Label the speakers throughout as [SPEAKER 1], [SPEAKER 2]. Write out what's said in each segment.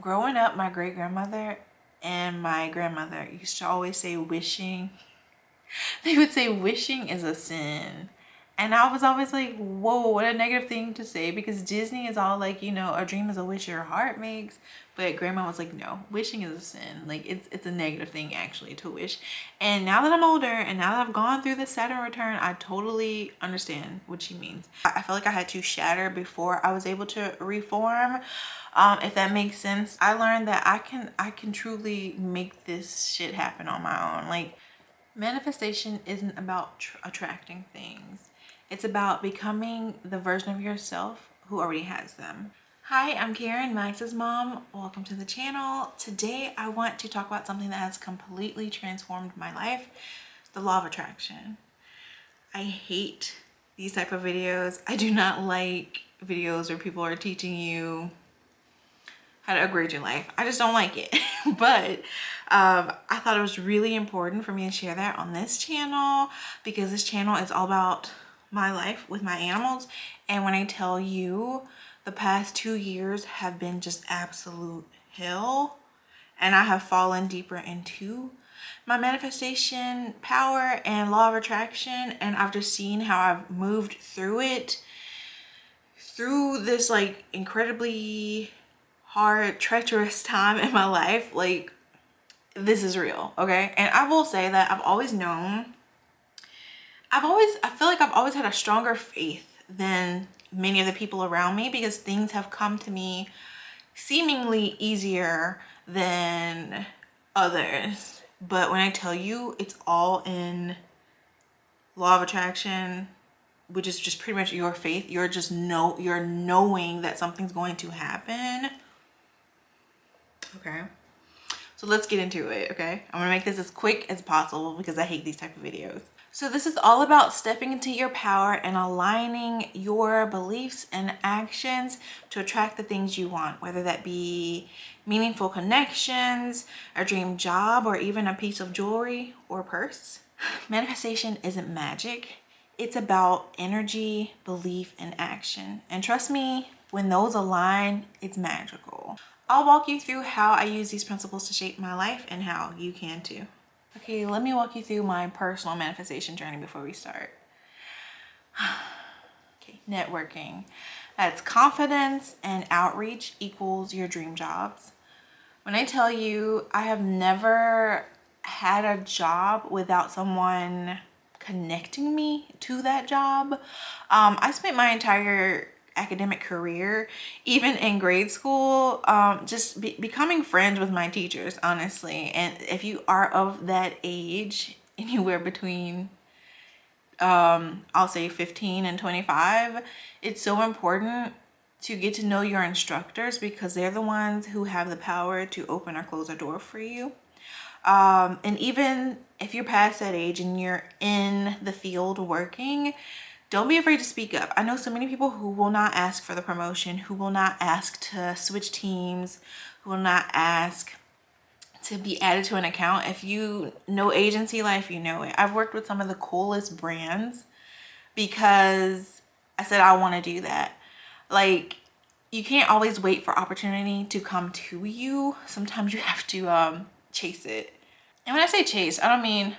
[SPEAKER 1] Growing up, my great grandmother and my grandmother used to always say wishing. They would say wishing is a sin. And I was always like, whoa, what a negative thing to say, because Disney is all like, you know, a dream is a wish your heart makes. But grandma was like, no, wishing is a sin. Like it's a negative thing actually to wish. And now that I'm older and now that I've gone through the Saturn return, I totally understand what she means. I feel like I had to shatter before I was able to reform. If that makes sense. I learned that I can truly make this shit happen on my own. Like, manifestation isn't about attracting things. It's about becoming the version of yourself who already has them. Hi, I'm Karen, Max's mom. Welcome to the channel. Today I want to talk about something that has completely transformed my life, the law of attraction. I hate these type of videos. I do not like videos where people are teaching you how to upgrade your life. I just don't like it. But I thought it was really important for me to share that on this channel, because this channel is all about my life with my animals. And when I tell you, the past 2 years have been just absolute hell, and I have fallen deeper into my manifestation power and law of attraction, and I've just seen how I've moved through it, through this like incredibly hard, treacherous time in my life. Like, this is real, okay? And I will say that I've always known, I feel like I've always had a stronger faith than many of the people around me, because things have come to me seemingly easier than others. But when I tell you, it's all in law of attraction, which is just pretty much your faith. You're knowing that something's going to happen. Okay, so let's get into it. Okay, I'm gonna make this as quick as possible because I hate these type of videos. So this is all about stepping into your power and aligning your beliefs and actions to attract the things you want, whether that be meaningful connections, a dream job, or even a piece of jewelry or purse. Manifestation isn't magic. It's about energy, belief, and action. And trust me, when those align, it's magical. I'll walk you through how I use these principles to shape my life and how you can too. Okay, let me walk you through my personal manifestation journey before we start. Okay, networking. That's confidence and outreach equals your dream jobs. When I tell you, I have never had a job without someone connecting me to that job. I spent my entire academic career, even in grade school, just becoming friends with my teachers, honestly. And if you are of that age, anywhere between I'll say 15 and 25, it's so important to get to know your instructors, because they're the ones who have the power to open or close a door for you. And even if you're past that age and you're in the field working, don't be afraid to speak up. I know so many people who will not ask for the promotion, who will not ask to switch teams, who will not ask to be added to an account. If you know agency life, you know it. I've worked with some of the coolest brands because I said I want to do that. Like, you can't always wait for opportunity to come to you. Sometimes you have to chase it. And when I say chase, I don't mean,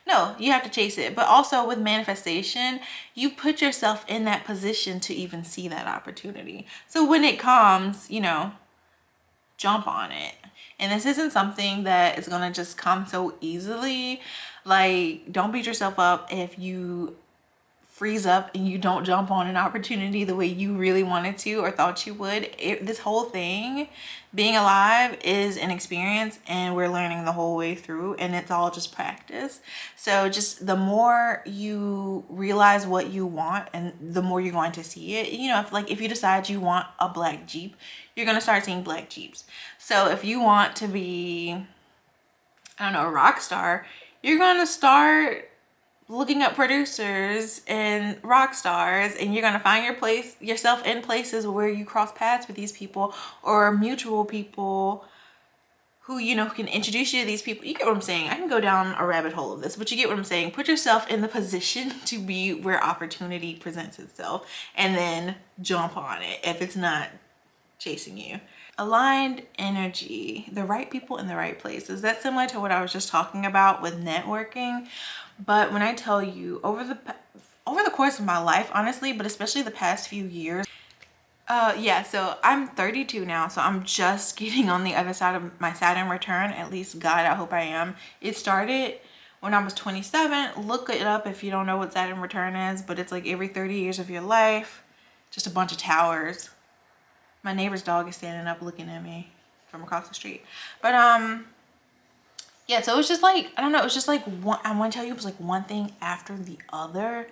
[SPEAKER 1] no, you have to chase it. But also with manifestation, you put yourself in that position to even see that opportunity. So when it comes, you know, jump on it. And this isn't something that is going to just come so easily. Like, don't beat yourself up if you freeze up and you don't jump on an opportunity the way you really wanted to or thought you would. This whole thing, being alive, is an experience, and we're learning the whole way through, and it's all just practice. So just the more you realize what you want, and the more you're going to see it. You know, if you decide you want a black Jeep, you're going to start seeing black Jeeps. So if you want to be, I don't know, a rock star, you're going to start looking up producers and rock stars, and you're gonna find yourself in places where you cross paths with these people, or mutual people who, you know, can introduce you to these people. You get what I'm saying? I can go down a rabbit hole of this, but you get what I'm saying. Put yourself in the position to be where opportunity presents itself, and then jump on it if it's not chasing you. aligned energy, the right people in the right places. That's similar to what I was just talking about with networking. But when I tell you, over the course of my life, honestly, but especially the past few years, yeah, so I'm 32 now, so I'm just getting on the other side of my Saturn return. At least, God, I hope I am. It started when I was 27. Look it up if you don't know what Saturn return is, but it's like every 30 years of your life. Just a bunch of towers. My neighbor's dog is standing up looking at me from across the street. But yeah, so it was just like, I don't know, it was just like one, I want to tell you, it was like one thing after the other.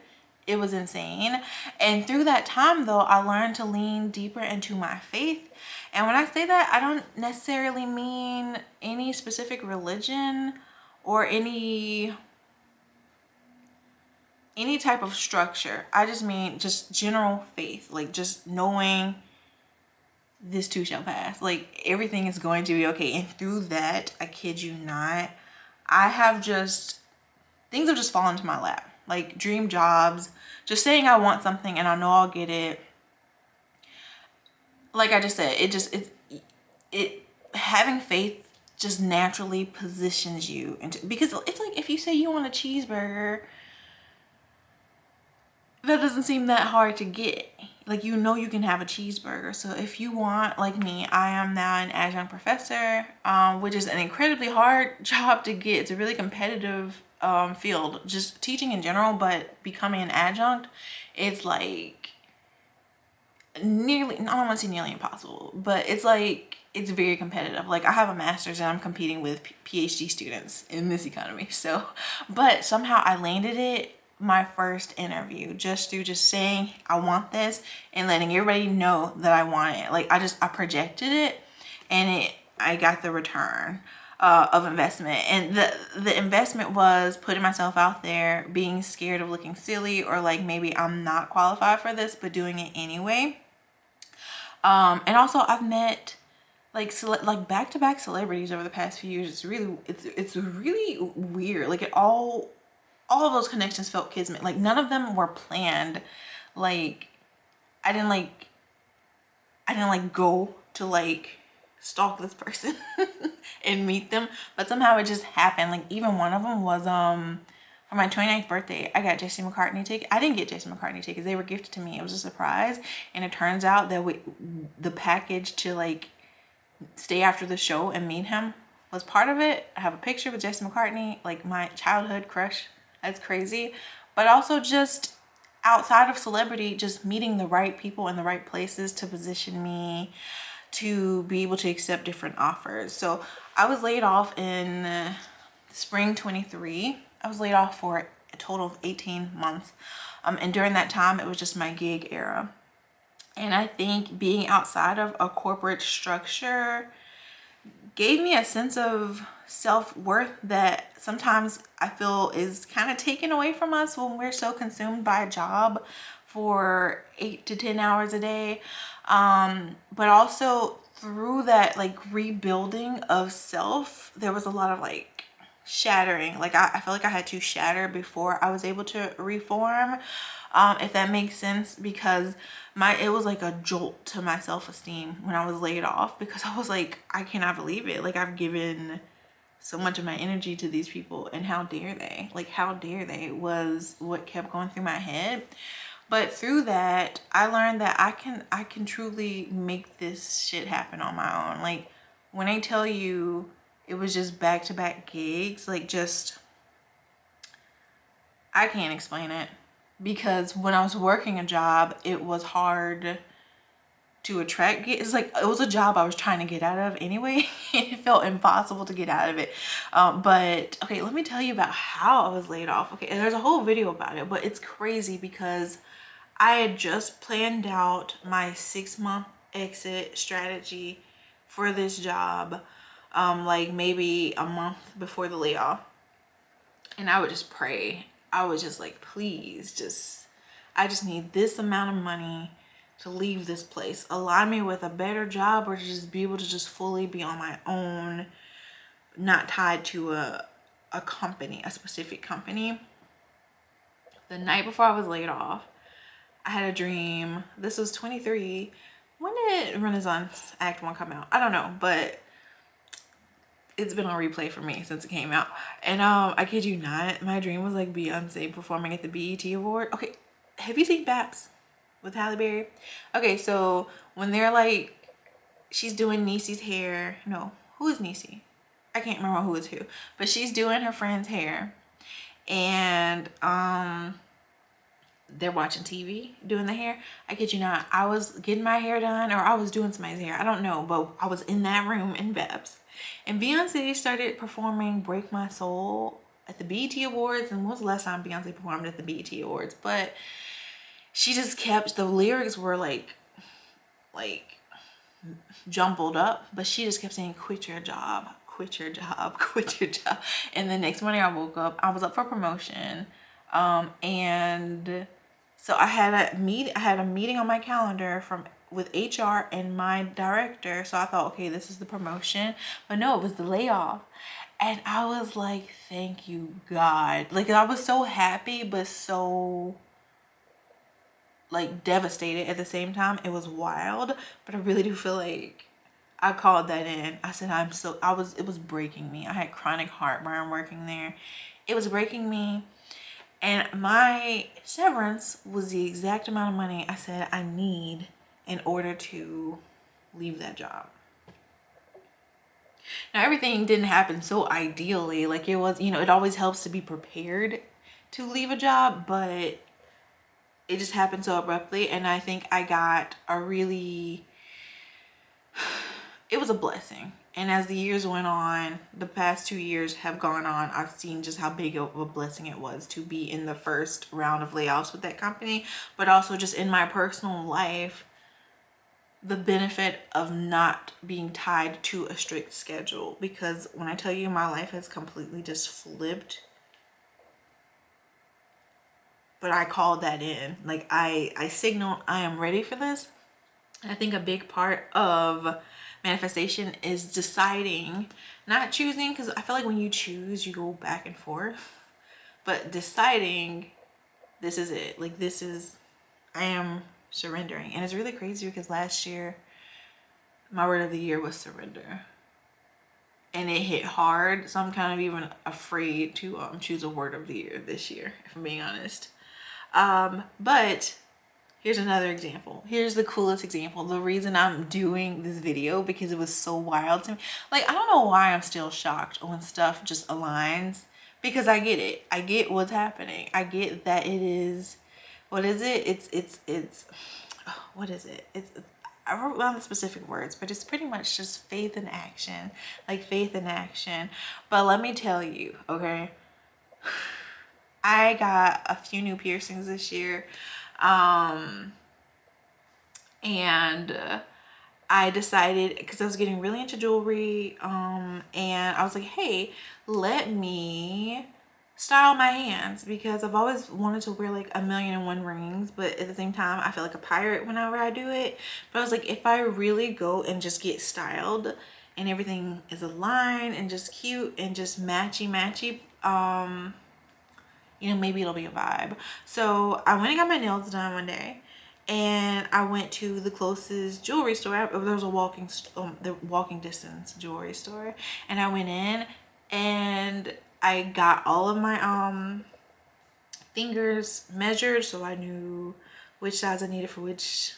[SPEAKER 1] It was insane. And through that time though, I learned to lean deeper into my faith. And when I say that, I don't necessarily mean any specific religion or any type of structure. I just mean just general faith, like just knowing this too shall pass. Like everything is going to be okay. And through that, I kid you not, I have just, things have just fallen to my lap. Like dream jobs, just saying I want something and I know I'll get it. Like I just said, it having faith just naturally positions you into, because it's like if you say you want a cheeseburger, that doesn't seem that hard to get. Like, you know, you can have a cheeseburger. So if you want, like me, I am now an adjunct professor, which is an incredibly hard job to get. It's a really competitive field, just teaching in general, but becoming an adjunct, it's like nearly, I don't want to say nearly impossible, but it's like, it's very competitive. Like I have a master's and I'm competing with PhD students in this economy. So, but somehow I landed it my first interview just through just saying I want this and letting everybody know that I want it. Like I projected it, and I got the return of investment. And the investment was putting myself out there, being scared of looking silly or like maybe I'm not qualified for this, but doing it anyway. And also I've met like back-to-back celebrities over the past few years. It's really weird. Like all of those connections felt kismet. Like none of them were planned. Like I didn't like go to like stalk this person and meet them, but somehow it just happened. Like even one of them was for my 29th birthday, I got Jason McCartney tickets. I didn't get Jason McCartney tickets. They were gifted to me. It was a surprise. And it turns out that the package to like stay after the show and meet him was part of it. I have a picture with Jason McCartney, like my childhood crush. That's crazy. But also just outside of celebrity, just meeting the right people in the right places to position me to be able to accept different offers. So I was laid off in spring 23. I was laid off for a total of 18 months. And during that time, it was just my gig era. And I think being outside of a corporate structure gave me a sense of self-worth that sometimes I feel is kind of taken away from us when we're so consumed by a job for 8 to 10 hours a day. But also through that like rebuilding of self, there was a lot of like shattering. Like I feel like I had to shatter before I was able to reform, if that makes sense, because it was like a jolt to my self-esteem when I was laid off, because I was like, I cannot believe it. Like I've given so much of my energy to these people, and how dare they? Like how dare they was what kept going through my head. But through that, I learned that I can truly make this shit happen on my own. Like when I tell you it was just back-to-back gigs, like just, I can't explain it. Because when I was working a job, it was hard to attract gigs. It's like, it was a job I was trying to get out of anyway. It felt impossible to get out of it. But okay, let me tell you about how I was laid off. Okay, and there's a whole video about it, but it's crazy because I had just planned out my 6-month exit strategy for this job, like maybe a month before the layoff. And I would just pray. I was just like, please, I just need this amount of money to leave this place. Align me with a better job, or to just be able to just fully be on my own, not tied to a company, a specific company. The night before I was laid off, I had a dream. This was 23. when did Renaissance Act 1 come out? I don't know, but it's been on replay for me since it came out. And I kid you not, my dream was like Beyonce performing at the BET Award. Okay, have you seen Baps with Halle Berry? Okay, so when they're like, she's doing Niecy's hair. No, who is Niecy? I can't remember who is who, but she's doing her friend's hair, and they're watching TV doing the hair. I kid you not, I was getting my hair done, or I was doing somebody's hair, I don't know, but I was in that room in Babs, and Beyonce started performing Break My Soul at the BET Awards. And when was the last time Beyonce performed at the BET Awards? But she just kept, the lyrics were like jumbled up, but she just kept saying, quit your job, quit your job, quit your job. And the next morning I woke up, I was up for promotion, and so I had a meeting on my calendar with HR and my director. So I thought, okay, this is the promotion, but no, it was the layoff. And I was like, thank you, God. Like, I was so happy, but so like devastated at the same time. It was wild, but I really do feel like I called that in. I said, it was breaking me. I had chronic heartburn working there. It was breaking me. And my severance was the exact amount of money I said I need in order to leave that job. Now, everything didn't happen so ideally. Like, it was, it always helps to be prepared to leave a job, but it just happened so abruptly. And I think I got it was a blessing. And as the years went on, the past 2 years have gone on, I've seen just how big of a blessing it was to be in the first round of layoffs with that company, but also just in my personal life, the benefit of not being tied to a strict schedule. Because when I tell you, my life has completely just flipped, but I called that in. Like, I signaled I am ready for this. And I think a big part of manifestation is deciding, not choosing, because I feel like when you choose, you go back and forth, but deciding, this is it. Like, I am surrendering. And it's really crazy because last year, my word of the year was surrender. And it hit hard. So I'm kind of even afraid to choose a word of the year this year, if I'm being honest. But here's another example. Here's the coolest example. The reason I'm doing this video, because it was so wild to me. Like, I don't know why I'm still shocked when stuff just aligns, because I get it. I get what's happening. I get that it is, what is it? What is it? I wrote down the specific words, but it's pretty much just faith in action. Like, faith in action. But let me tell you, okay? I got a few new piercings this year. And I decided, because I was getting really into jewelry, and I was like, hey, let me style my hands, because I've always wanted to wear like 1,000,001 rings, but at the same time I feel like a pirate whenever I do it. But I was like, if I really go and just get styled and everything is aligned and just cute and just matchy maybe it'll be a vibe. So I went and got my nails done one day, and I went to the closest jewelry store. There was a walking distance jewelry store, and I went in and I got all of my fingers measured, so I knew which size I needed for which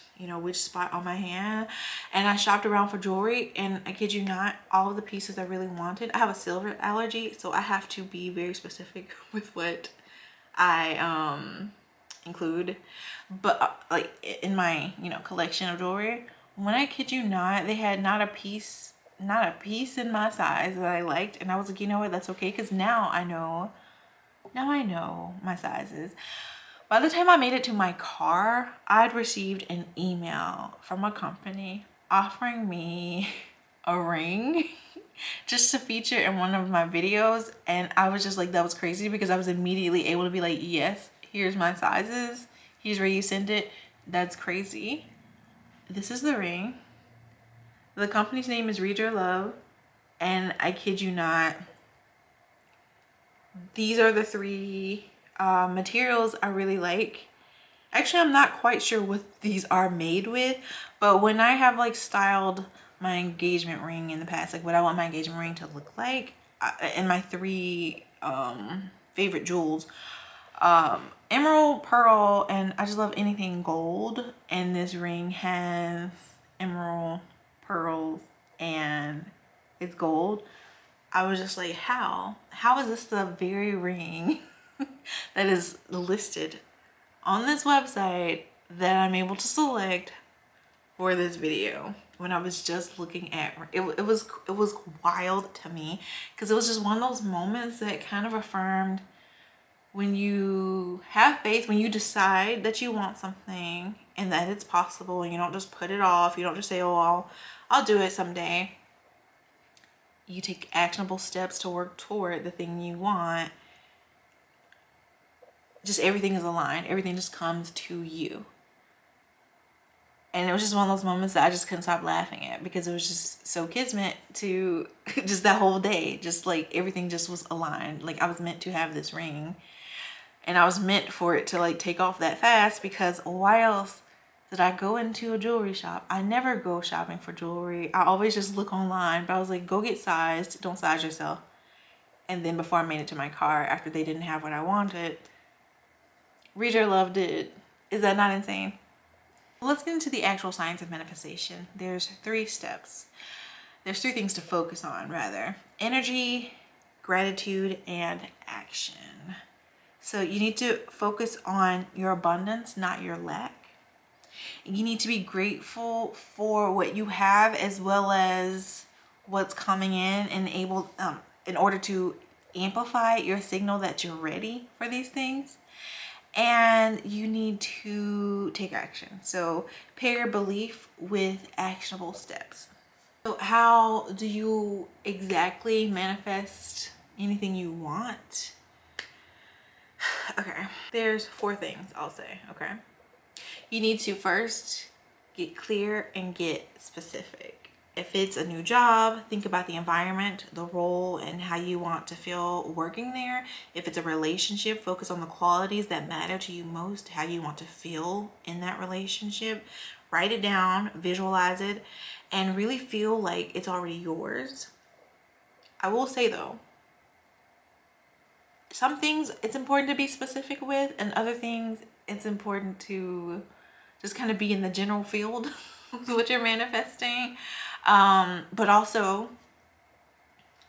[SPEAKER 1] spot on my hand. And I shopped around for jewelry, and I kid you not, all of the pieces I really wanted. I have a silver allergy, so I have to be very specific with what I include. But like in my collection of jewelry, when I kid you not, they had not a piece in my size that I liked. And I was like, you know what, that's okay, because now I know my sizes. By the time I made it to my car, I'd received an email from a company offering me a ring just to feature in one of my videos. And I was just like, that was crazy, because I was immediately able to be like, yes, here's my sizes, here's where you send it. That's crazy. This is the ring. The company's name is Read Your Love, and I kid you not, these are the three materials I really like. Actually, I'm not quite sure what these are made with, but when I have like styled my engagement ring in the past, like what I want my engagement ring to look like, and my three favorite jewels, emerald, pearl, and I just love anything gold. And this ring has emerald, pearls, and it's gold. I was just like, how is this the very ring that is listed on this website that I'm able to select for this video? When I was just looking at it, it was wild to me, because it was just one of those moments that kind of affirmed, when you have faith, when you decide that you want something and that it's possible, and you don't just put it off, you don't just say, oh, I'll do it someday. You take actionable steps to work toward the thing you want. Just everything is aligned, everything just comes to you. And it was just one of those moments that I just couldn't stop laughing at, because it was just so kismet to just that whole day. Just like everything just was aligned. Like I was meant to have this ring, and I was meant for it to like take off that fast, because why else did I go into a jewelry shop? I never go shopping for jewelry. I always just look online, but I was like, go get sized, don't size yourself. And then before I made it to my car, after they didn't have what I wanted, Read Your Love did. Is that not insane? Let's get into the actual science of manifestation. There's 3 steps. There's 3 things to focus on, rather: energy, gratitude, and action. So you need to focus on your abundance, not your lack. You need to be grateful for what you have, as well as what's coming in, and able in order to amplify your signal that you're ready for these things. And you need to take action. So pair your belief with actionable steps. So how do you exactly manifest anything you want? Okay, there's 4 things I'll say. Okay, you need to first get clear and get specific. If it's a new job, think about the environment, the role, and how you want to feel working there. If it's a relationship, focus on the qualities that matter to you most, how you want to feel in that relationship. Write it down, visualize it, and really feel like it's already yours. I will say though, some things it's important to be specific with, and other things it's important to just kind of be in the general field with what you're manifesting. But also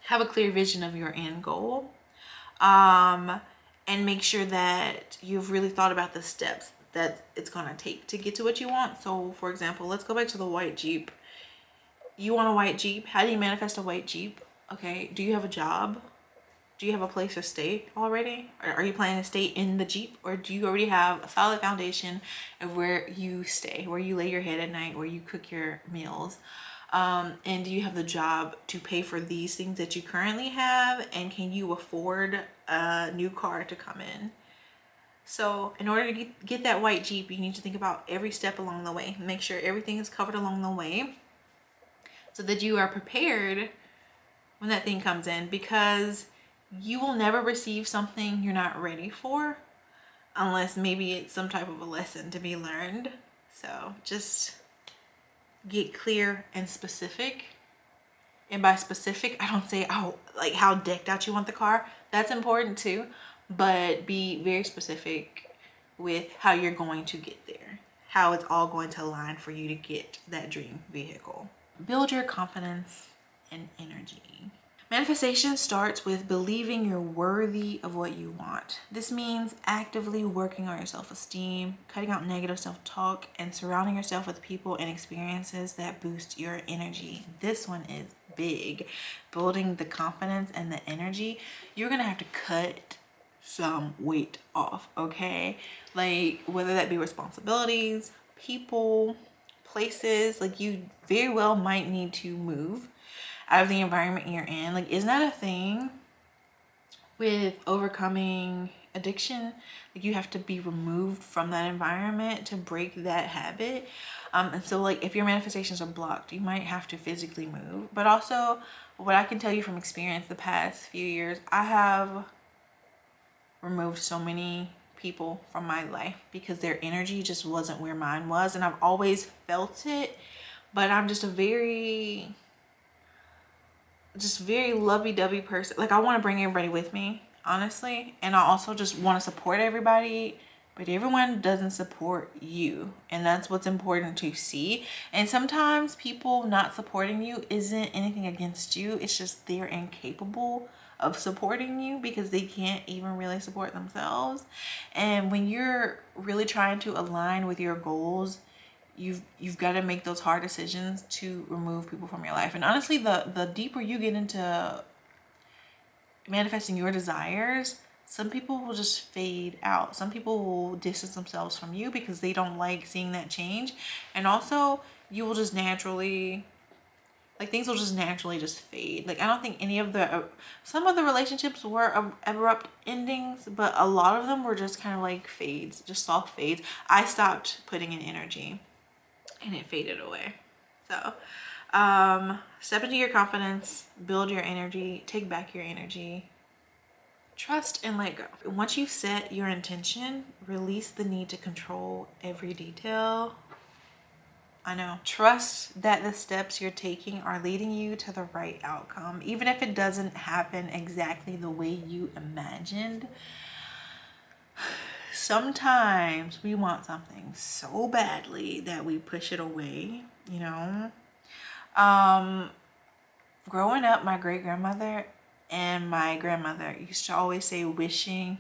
[SPEAKER 1] have a clear vision of your end goal, and make sure that you've really thought about the steps that it's going to take to get to what you want. So for example, let's go back to the white Jeep. You want a white Jeep. How do you manifest a white Jeep? Okay, do you have a job? Do you have a place to stay already? Or are you planning to stay in the Jeep? Or do you already have a solid foundation of where you stay, where you lay your head at night, where you cook your meals? And do you have the job to pay for these things that you currently have? And can you afford a new car to come in? So in order to get that white Jeep, you need to think about every step along the way. Make sure everything is covered along the way, so that you are prepared when that thing comes in, because you will never receive something you're not ready for, unless maybe it's some type of a lesson to be learned. So just get clear and specific. And by specific, I don't say, oh, like how decked out you want the car. That's important too, but be very specific with how you're going to get there, how it's all going to align for you to get that dream vehicle. Build your confidence and energy. Manifestation starts with believing you're worthy of what you want. This means actively working on your self-esteem, cutting out negative self-talk, and surrounding yourself with people and experiences that boost your energy. This one is big. Building the confidence and the energy. You're gonna have to cut some weight off, okay? Like whether that be responsibilities, people, places, like you very well might need to move out of the environment you're in. Like, isn't that a thing with overcoming addiction? Like you have to be removed from that environment to break that habit. And so like if your manifestations are blocked, you might have to physically move. But also what I can tell you from experience the past few years, I have removed so many people from my life because their energy just wasn't where mine was, and I've always felt it. But I'm just a very lovey-dovey person. Like, I want to bring everybody with me, honestly, and I also just want to support everybody, but everyone doesn't support you, and that's what's important to see. And sometimes people not supporting you isn't anything against you, it's just they're incapable of supporting you because they can't even really support themselves. And when you're really trying to align with your goals, you've got to make those hard decisions to remove people from your life. And honestly, the deeper you get into manifesting your desires, some people will just fade out. Some people will distance themselves from you because they don't like seeing that change. And also, you will just naturally, like, things will just naturally just fade. Like, I don't think any of the some of the relationships were abrupt endings, but a lot of them were just kind of like fades, just soft fades. I stopped putting in energy and it faded away. So step into your confidence, build your energy, take back your energy, trust, and let go. Once you set your intention, release the need to control every detail. I know. Trust that the steps you're taking are leading you to the right outcome, even if it doesn't happen exactly the way you imagined. Sometimes we want something so badly that we push it away, you know. Growing up, my great grandmother and my grandmother used to always say wishing.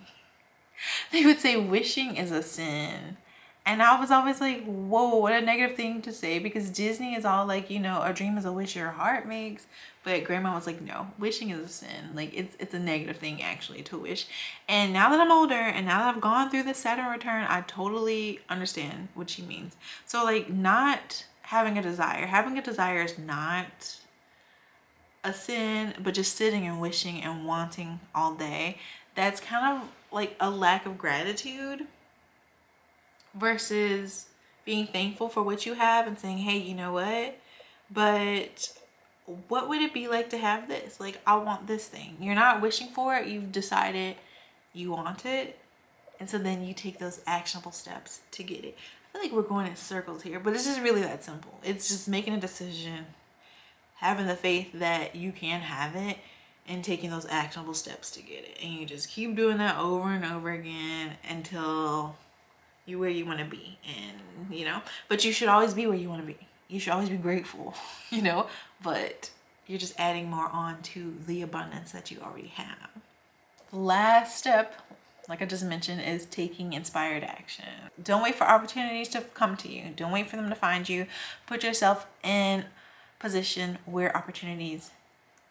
[SPEAKER 1] They would say wishing is a sin. And I was always like, whoa, what a negative thing to say, because Disney is all like, you know, a dream is a wish your heart makes. But grandma was like, no, wishing is a sin. Like, it's a negative thing actually to wish. And now that I'm older and now that I've gone through the Saturn return, I totally understand what she means. So like, not having a desire is not a sin, but just sitting and wishing and wanting all day, that's kind of like a lack of gratitude versus being thankful for what you have and saying, hey, you know what, but what would it be like to have this? Like, I want this thing. You're not wishing for it, you've decided you want it, and so then you take those actionable steps to get it. I feel like we're going in circles here, but it's just really that simple. It's just making a decision, having the faith that you can have it, and taking those actionable steps to get it. And you just keep doing that over and over again until you're where you want to be. And you know, but you should always be where you want to be. You should always be grateful, you know, but you're just adding more on to the abundance that you already have. The last step, like I just mentioned, is taking inspired action. Don't wait for opportunities to come to you. Don't wait for them to find you. Put yourself in position where opportunities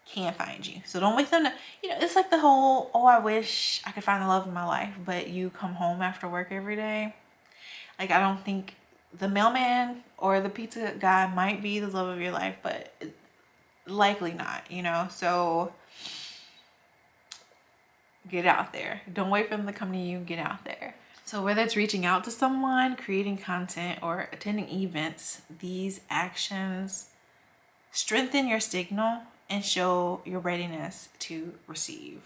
[SPEAKER 1] can find you. So don't wait for them to, you know, it's like the whole, oh, I wish I could find the love of my life, but you come home after work every day. Like, I don't think the mailman or the pizza guy might be the love of your life, but likely not, you know. So get out there. Don't wait for them to come to you. Get out there. So whether it's reaching out to someone, creating content, or attending events, these actions strengthen your signal and show your readiness to receive.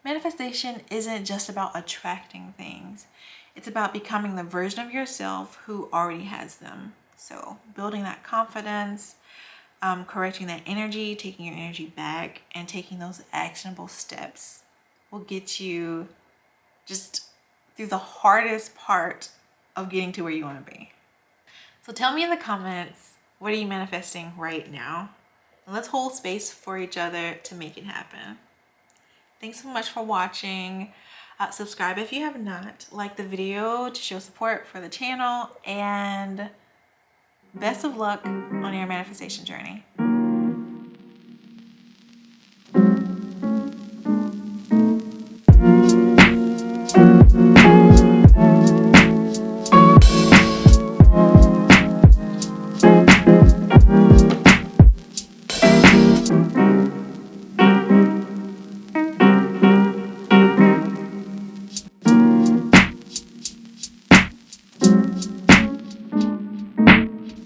[SPEAKER 1] Manifestation isn't just about attracting things. It's about becoming the version of yourself who already has them. So building that confidence, correcting that energy, taking your energy back, and taking those actionable steps will get you just through the hardest part of getting to where you want to be. So tell me in the comments, what are you manifesting right now? And let's hold space for each other to make it happen. Thanks so much for watching. Subscribe if you have not. Like the video to show support for the channel. And best of luck on your manifestation journey.